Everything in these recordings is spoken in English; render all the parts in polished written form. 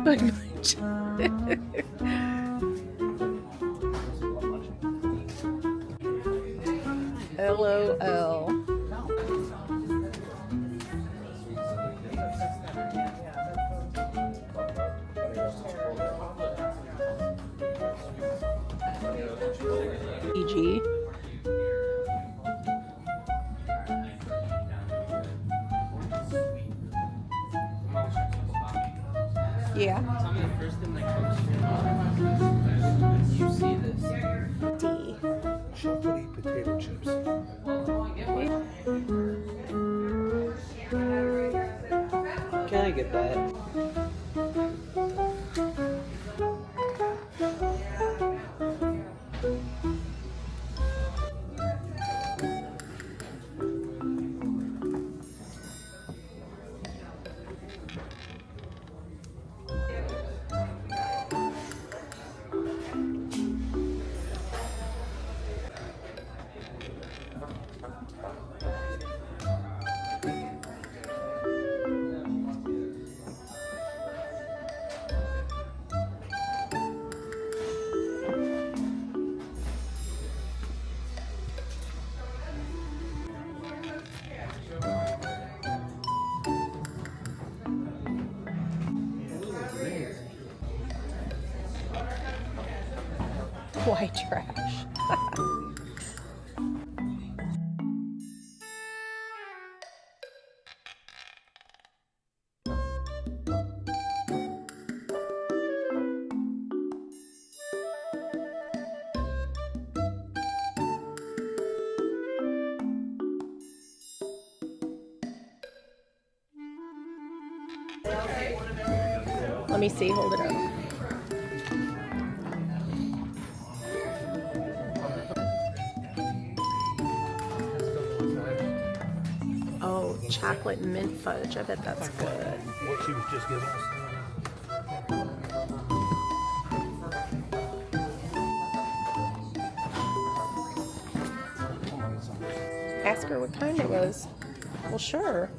Bug munch. LOL. PG. Yeah. Tell me the first thing that comes to your mind when you see this. D. Chocolatey potato chips. Can I get that? White trash. Let me see, hold it up. Oh, chocolate mint fudge. I bet that's good. What she was just giving us. Ask her what kind it was. Well, sure.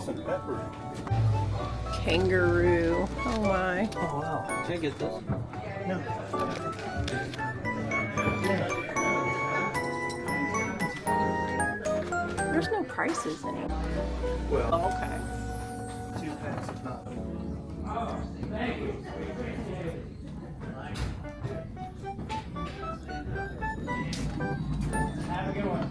Some pepper. Kangaroo. Oh my. Oh wow. Can I get this? No. There's no prices anymore. Well, Oh, okay. 2 packs of top. Have a good one.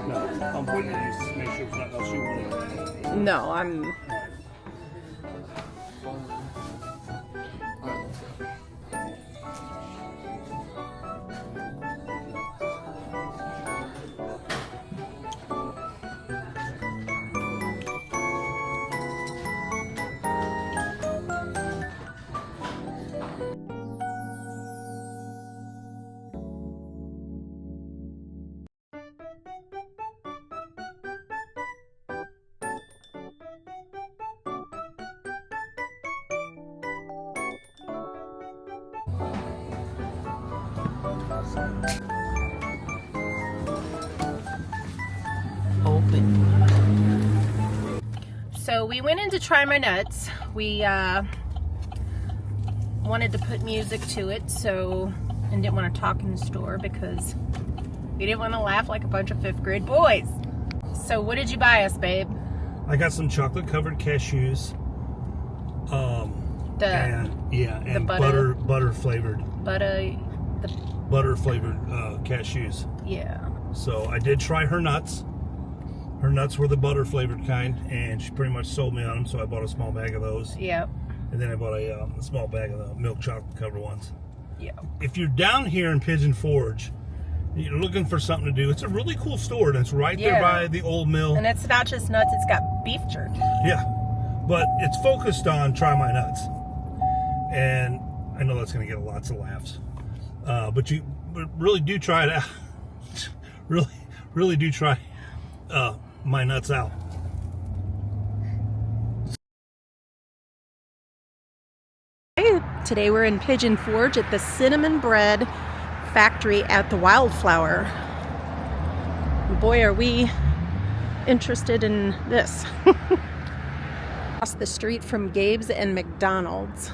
No, I'm putting these to make sure it's not else you want. No, I'm. So we went in to try my nuts. We wanted to put music to it, and didn't want to talk in the store because we didn't want to laugh like a bunch of 5th grade boys. So what did you buy us, babe? I got some chocolate covered cashews. And butter flavored cashews. Yeah. So I did try her nuts. Her nuts were the butter flavored kind, and she pretty much sold me on them. So I bought a small bag of those. Yep. And then I bought a small bag of the milk chocolate covered ones. Yep. If you're down here in Pigeon Forge, you're looking for something to do, it's a really cool store, and it's right there by the old mill. And it's not just nuts, it's got beef jerky. Yeah, but it's focused on Try My Nuts. And I know that's going to get lots of laughs. But you really do try it out. really do try my nuts out. Today we're in Pigeon Forge at the Cinnamon Bread Factory at the Wildflower. Boy, are we interested in this. Across the street from Gabe's and McDonald's.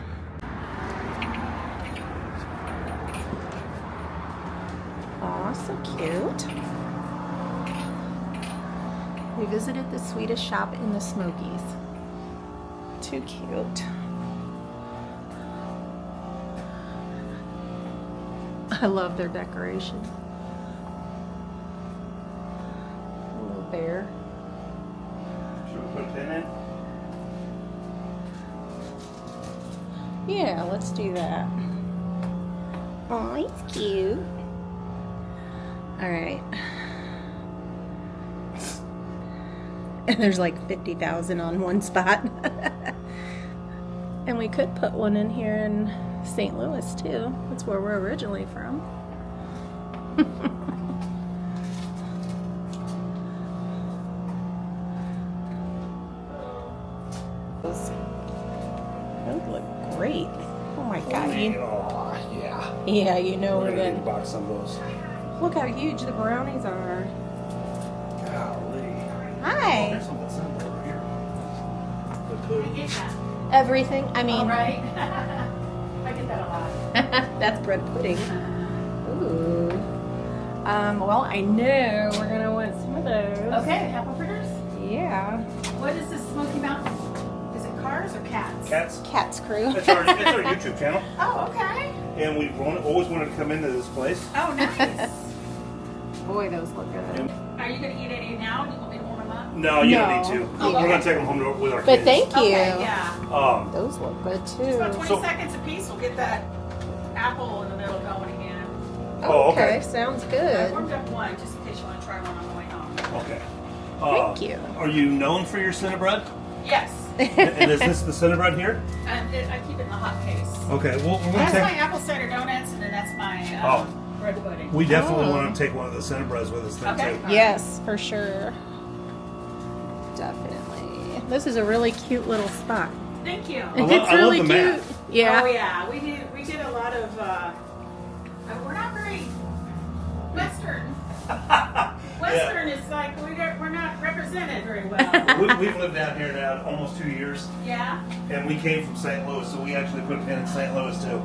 Aw, so cute. We visited the Swedish shop in the Smokies. Too cute. I love their decoration. A little bear. Should we put a pin in? Yeah, let's do that. Oh, he's cute. All right. And there's like 50,000 on one spot. And we could put one in here in St. Louis too. That's where we're originally from. Those look great. Oh my God. Yeah. Yeah, you know we're gonna gonna box some of those. look how huge the brownies are. Golly. Hi. There's some of that over here. Everything. I mean, Right. I get that a lot. that's bread pudding. Ooh. Well, I know we're gonna want some of those. Okay, apple fritters. Yeah. What is this Smoky Mountain? Is it cars or cats? Cats. Cat's crew. It's our YouTube channel, Oh, okay. and we've always wanted to come into this place. Oh, nice. Boy, those look good. Are you going to eat any now? Do you want me to warm them up? No, you No. don't need to. Oh, We're okay. gonna take them home with our But kids. thank you. Okay, yeah. Those look good Just too. about 20 So- seconds a piece. We'll get that apple in the middle going again. Oh, okay. Sounds I good. warmed up one just in case you want to try one on the way home. Okay. Thank you. Are you known for your Cinnabread? Yes. And is this the Cinnabread here? And I keep it in the hot case. Okay. Well, we're gonna That's my take. apple cider donuts, and then that's my bread pudding. We definitely Oh. want to take one of the Cinnabreads with us then Okay. too. Yes, for sure. Definitely. This is a really cute little spot. Thank you. love- It's I love really the cute. map. Yeah. Oh yeah, we did a lot of. We're not very Western. Western is like we're not represented very well. We've lived down here now almost 2 years, Yeah. and we came from St. Louis, so we actually put a pin in St. Louis too.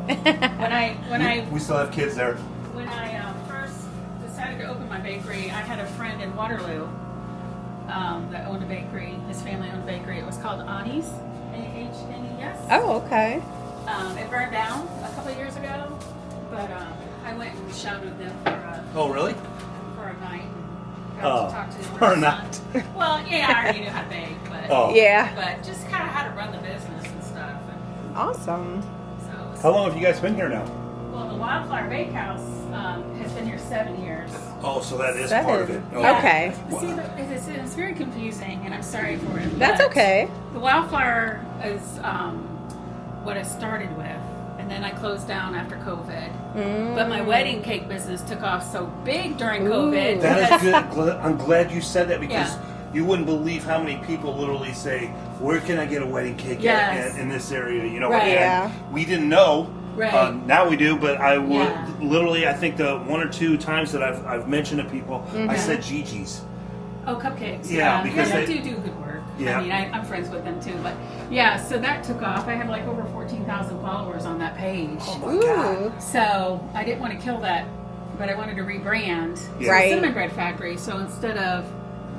When We still have kids there. I first decided to open my bakery, I had a friend in Waterloo that owned a bakery. His family owned a bakery. It was called Annie's. A-H-N-E-S. Oh, okay. It burned down a couple of years ago, but I went and shadowed them Oh, really? for a night. And Oh, got to talk to them. for a night. Well, yeah, I already knew how to bake, but Oh. Yeah. but just kind of how to run the business and stuff. And Awesome. so it was, How long have you guys been here now? well, the Wildflower Bakehouse has been here 7 years. Oh, so that is 7. part of it. Yeah. Okay. See, it's very confusing, and I'm sorry for it. That's but okay. The Wildflower is what I started with, and then I closed down after COVID. But my wedding cake business took off so big during Ooh. COVID. That is because- good. I'm glad you said that because Yeah. you wouldn't believe how many people literally say, "Where can I get a wedding cake Yes. in this area?" You know, Right. and Yeah. we didn't know. Right. Now we do, but I would Yeah. literally. I think the 1 or 2 times that I've mentioned to people, I said Gigi's. Oh, cupcakes. Yeah, because they they- do good work. Yeah. I mean, I'm friends with them too, but yeah, so that took off. I have like over 14,000 followers on that page. Oh my God. So I didn't want to kill that, but I wanted to rebrand Yeah. Right. Cinnamon Bread Factory. So instead of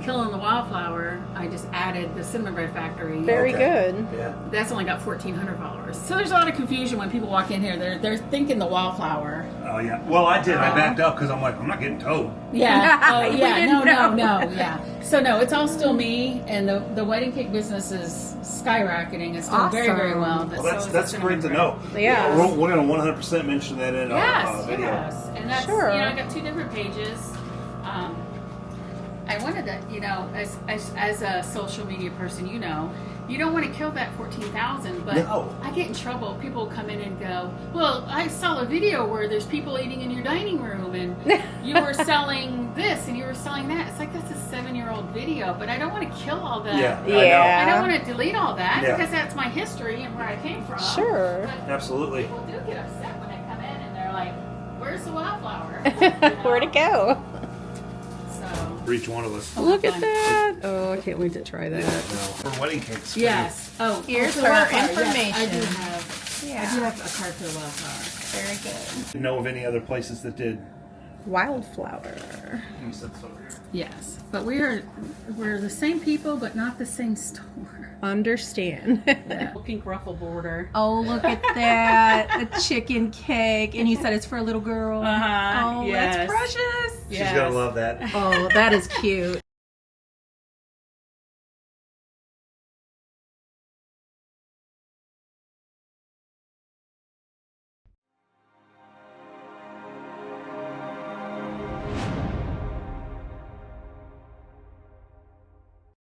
killing the wildflower, I just added the Cinnamon Bread Factory. Very Okay. good. Yeah. That's only got 1,400 followers. So there's a lot of confusion when people walk in here. They're thinking the wildflower. Oh yeah. Well, I did. I backed up because I'm like, I'm not getting towed. Yeah. Oh, We yeah. didn't No. know. Yeah. So no, it's all still me, and the wedding cake business is skyrocketing. It's doing very, very well. But Well, so is that's the great to cinnamon know. Yeah. We're gonna 100% mention that in Yes, our video. yes, and that's Sure. I got 2 different pages. I wanted to, as a social media person, you don't want to kill that 14,000, but No. I get in trouble. People come in and go, "Well, I saw a video where there's people eating in your dining room, and you were selling this and you were selling that." It's like that's a 7-year-old video, but I don't want to kill all that. Yeah. Yeah. I don't want to delete all that Yeah. because that's my history and where I came from. Sure. I know. But Absolutely. people do get upset when they come in and they're like, "Where's the wildflower?" Where'd it go? So, For each one of us. Look at fun. that. Oh, I can't wait to try that. For wedding cakes. yes. Oh, Here's for the her wildflower, yes, information. I do have. Yeah. I do have a card for the wildflower. Very good. Didn't know of any other places that did. Wildflower. You said so here. Yes, but we're the same people, but not the same store. Understand. Pink ruffle border. Oh, look at that. A chicken cake. And you said it's for a little girl. Uh-huh, Oh, yes. that's precious. She's gonna love that. Oh, that is cute.